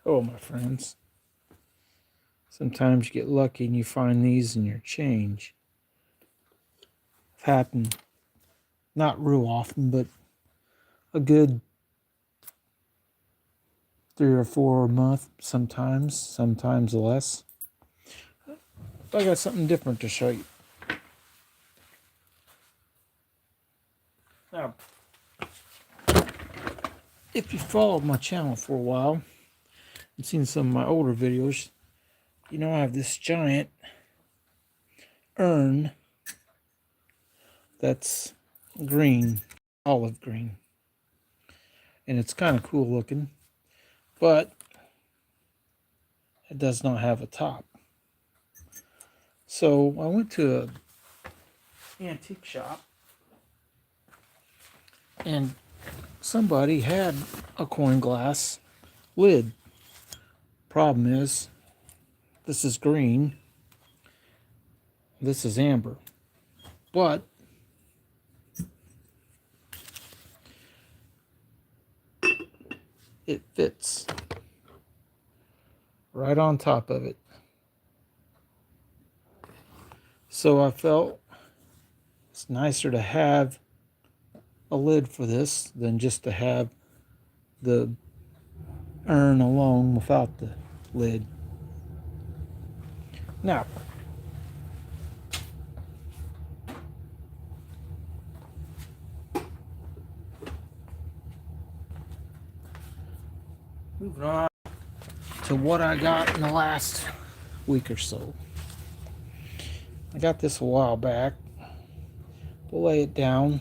Oh, my friends. Sometimes you get lucky and you find these in your change. It's happened not real often, but a good 3 or 4 a month, sometimes less. But I got something different to show you. Now, if you followed my channel for a while and seen some of my older videos, you know I have this giant urn that's green, olive green. And it's kind of cool looking, but it does not have a top. So I went to an antique shop and somebody had a coin glass lid. Problem is, this is green, this is amber, but it fits right on top of it. So I felt it's nicer to have a lid for this than just to have the urn alone without the lid. Now, moving on to what I got in the last week or so. I got this a while back. We'll lay it down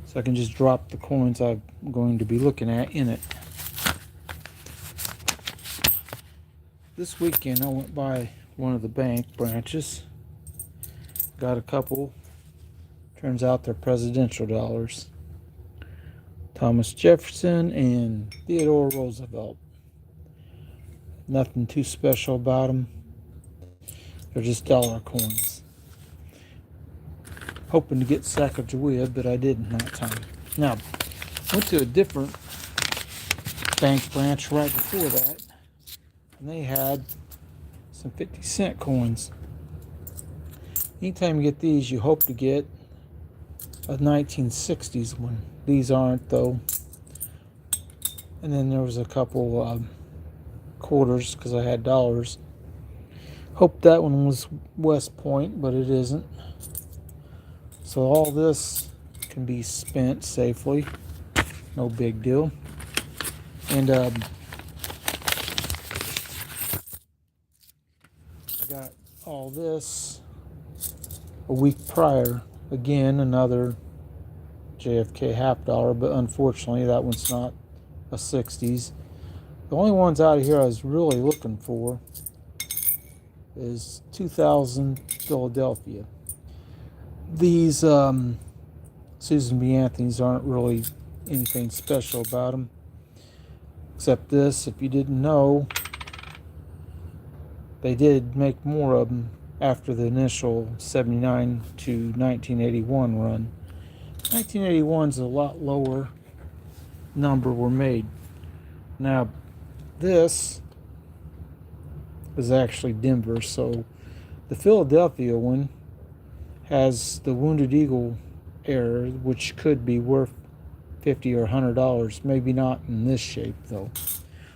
so I can just drop the coins I'm going to be looking at in it. This weekend I went by one of the bank branches, got a couple. Turns out they're presidential dollars. Thomas Jefferson and Theodore Roosevelt. Nothing too special about them. They're just dollar coins. Hoping to get Sacagawea, but I didn't that time. Now, went to a different bank branch right before that, and they had some 50-cent coins. Anytime you get these, you hope to get a 1960s one. These aren't, though. And then there was a couple quarters because I had dollars. Hope that one was West Point, but it isn't. So all this can be spent safely. No big deal. And I got all this a week prior. Again, another JFK half dollar, but unfortunately that one's not a 60s. The only ones out of here I was really looking for is 2000 Philadelphia. These Susan B. Anthony's aren't really anything special about them, except this. If you didn't know, they did make more of them after the initial 79 to 1981 run. 1981 is a lot lower number were made. Now, this is actually Denver, so the Philadelphia one has the Wounded Eagle error, which could be worth $50 or $100. Maybe not in this shape, though.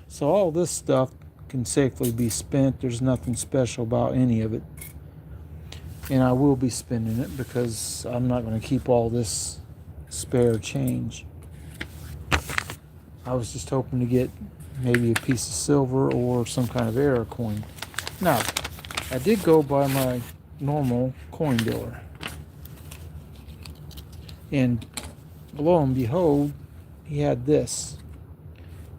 So all this stuff can safely be spent. There's nothing special about any of it. And I will be spending it because I'm not going to keep all this spare change. I was just hoping to get maybe a piece of silver or some kind of error coin. Now, I did go by my normal coin dealer. And lo and behold, he had this.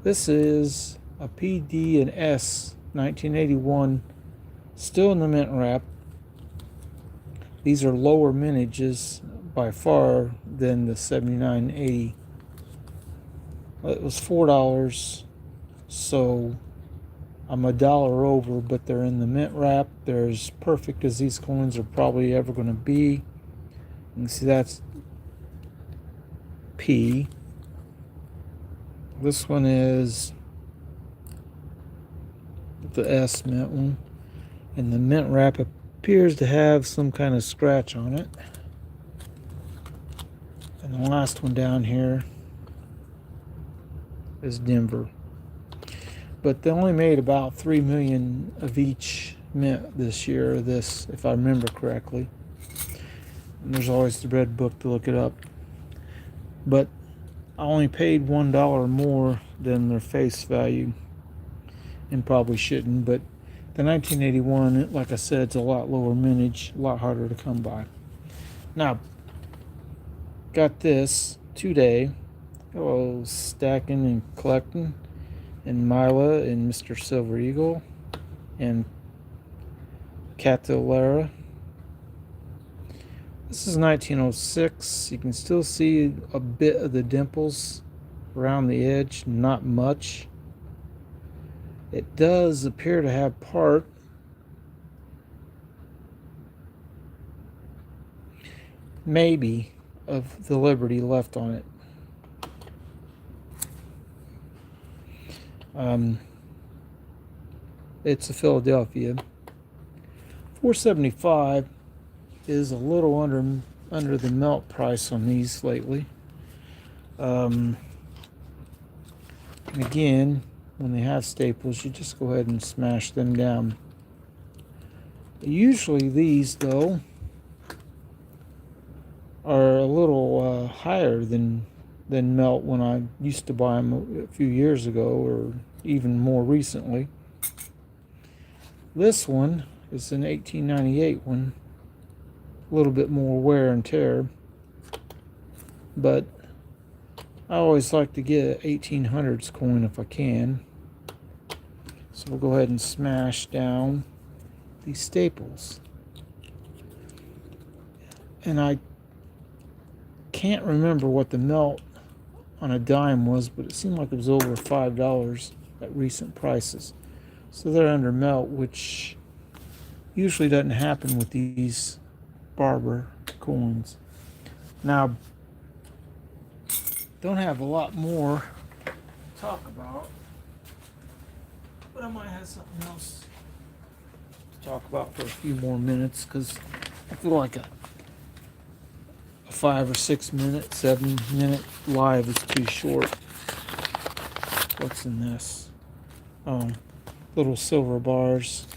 This is a PD and S 1981, still in the mint wrap. These are lower mintages by far than the 7980. It was $4, so I'm $1 over, but they're in the mint wrap. They're as perfect as these coins are probably ever going to be. You can see that's P. This one is the S mint one. And the mint wrap appears to have some kind of scratch on it. And the last one down here is Denver. But they only made about 3 million of each mint this year, this, if I remember correctly. And there's always the red book to look it up. But I only paid $1 more than their face value, and probably shouldn't, but the 1981, like I said, it's a lot lower mintage, a lot harder to come by. Now, got this today. Hello, Stacking and Collecting, and Mila, and Mr. Silver Eagle, and Catalera. This is 1906. You can still see a bit of the dimples around the edge, not much. It does appear to have part maybe of the Liberty left on it. It's a Philadelphia. $4.75 is a little under the melt price on these lately. Again, when they have staples, you just go ahead and smash them down. Usually these, though, are a little higher than melt when I used to buy them a few years ago, or even more recently. This one is an 1898 one, a little bit more wear and tear, but I always like to get an 1800s coin if I can. So we'll go ahead and smash down these staples. And I can't remember what the melt on a dime was, but it seemed like it was over $5 at recent prices. So they're under melt, which usually doesn't happen with these barber coins. Now, don't have a lot more to talk about, but I might have something else to talk about for a few more minutes, because I feel like a 5 or 6 minute, 7 minute live is too short. What's in this? Oh, little silver bars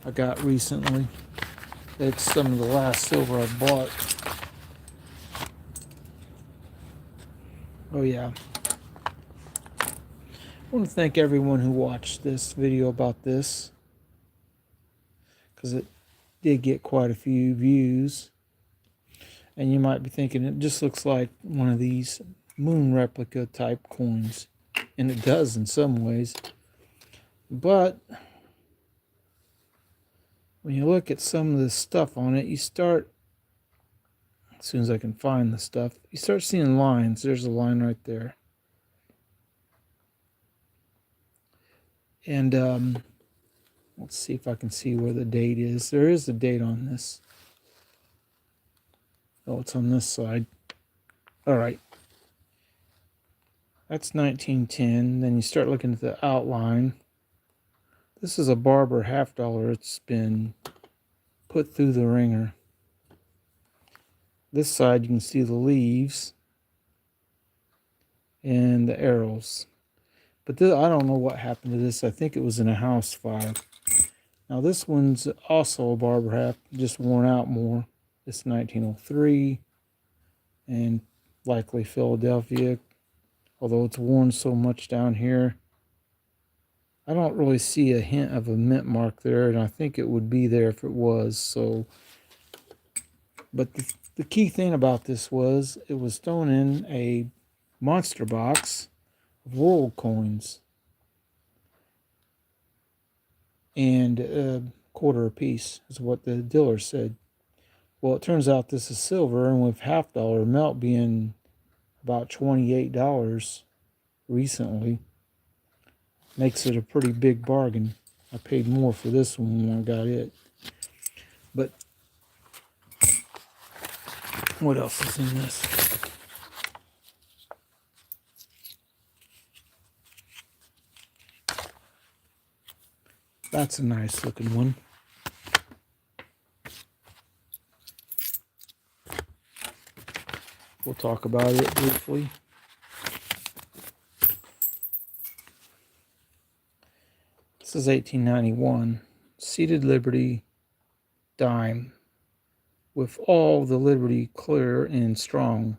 I got recently. It's some of the last silver I bought. Oh yeah. I want to thank everyone who watched this video about this, because it did get quite a few views. And you might be thinking it just looks like one of these moon replica type coins, and it does in some ways. But when you look at some of the stuff on it, you start, as soon as I can find the stuff, you start seeing lines. There's a line right there. And let's see if I can see where the date is. There is a date on this. Oh, it's on this side. All right. That's 1910. Then you start looking at the outline. This is a Barber $50. It's been put through the ringer. This side you can see the leaves and the arrows. But this, I don't know what happened to this. I think it was in a house fire. Now this one's also a Barber half, just worn out more. It's 1903 and likely Philadelphia, although it's worn so much down here. I don't really see a hint of a mint mark there, and I think it would be there if it was. So, but the key thing about this was it was thrown in a monster box of world coins, and a quarter apiece is what the dealer said. Well, it turns out this is silver, and with $50 melt being about $28 recently, makes it a pretty big bargain. I paid more for this one when I got it. But what else is in this? That's a nice looking one. We'll talk about it briefly. This is 1891. Seated Liberty dime with all the Liberty clear and strong.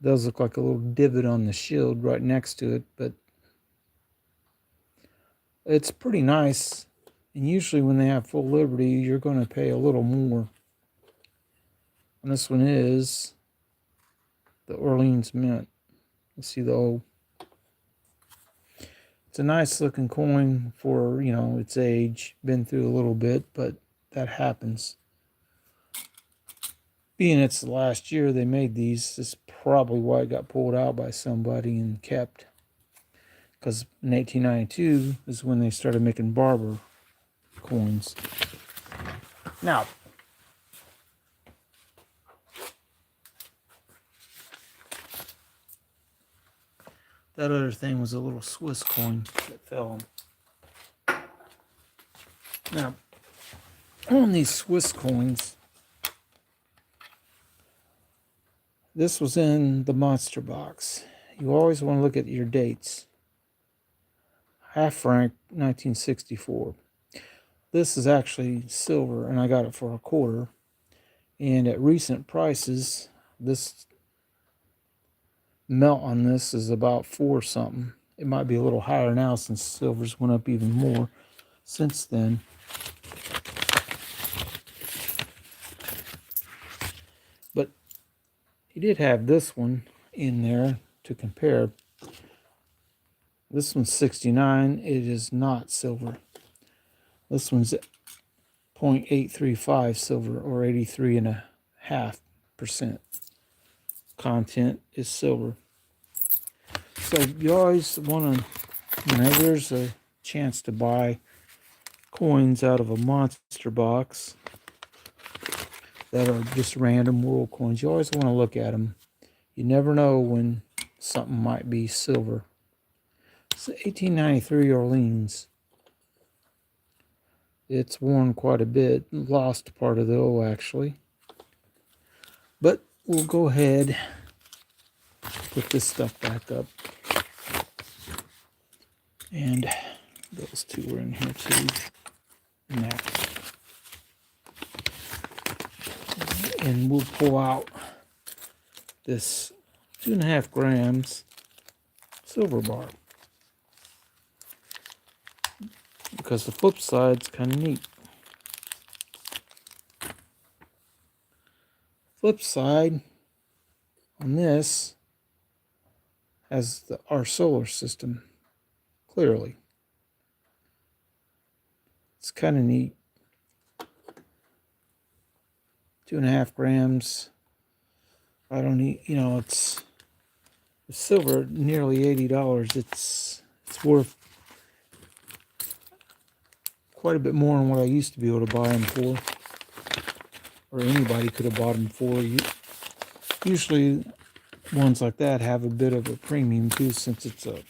It does look like a little divot on the shield right next to it, but it's pretty nice. And usually when they have full Liberty, you're going to pay a little more. And this one is the Orleans Mint. You see the O. It's a nice looking coin for, its age. Been through a little bit, but that happens. Being it's the last year they made these, this is probably why it got pulled out by somebody and kept. Because in 1892 is when they started making barber coins. Now, that other thing was a little Swiss coin that fell. Now, on these Swiss coins, this was in the monster box. You always want to look at your dates. Half franc, 1964. This is actually silver, and I got it for $0.25. And at recent prices, this melt on this is about 4 something. It might be a little higher now since silver's went up even more since then. But he did have this one in there to compare. This one's 69. It is not silver. This one's 0.835 silver, or 83.5%. Content is silver. So you always want to, whenever there's a chance to buy coins out of a monster box that are just random world coins, you always want to look at them. You never know when something might be silver. It's 1893 Orleans. It's worn quite a bit. Lost part of the O, actually. But we'll go ahead, put this stuff back up. And those two are in here too. Next. And we'll pull out this 2.5 grams silver bar. Because the flip side's kind of neat. Flip side on this has our solar system clearly. It's kind of neat. 2.5 grams. I don't need, it's silver, nearly $80. It's worth quite a bit more than what I used to be able to buy them for, or anybody could have bought them for. Usually ones like that have a bit of a premium too, since it's a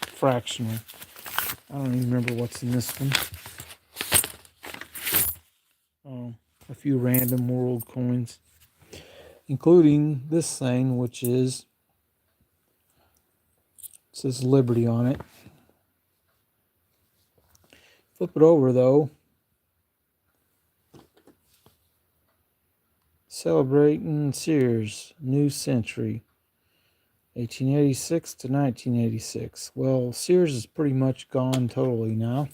fractional. I don't even remember what's in this one. A few random world coins, including this thing, which says Liberty on it. Flip it over though. Celebrating Sears, New Century, 1886 to 1986. Well, Sears is pretty much gone totally now.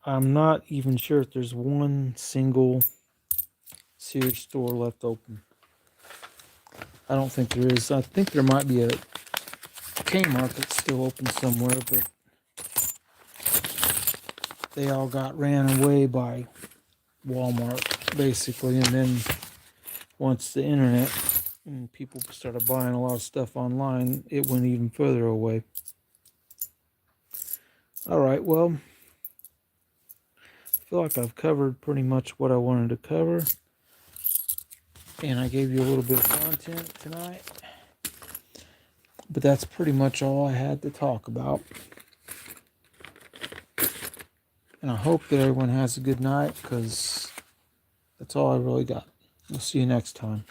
I'm not even sure if there's one single Sears store left open. I don't think there is. I think there might be a Kmart that's still open somewhere, but they all got ran away by Walmart, basically. And then once the internet and people started buying a lot of stuff online, it went even further away. All right, well, I feel like I've covered pretty much what I wanted to cover. And I gave you a little bit of content tonight. But that's pretty much all I had to talk about. And I hope that everyone has a good night, because that's all I really got. We'll see you next time.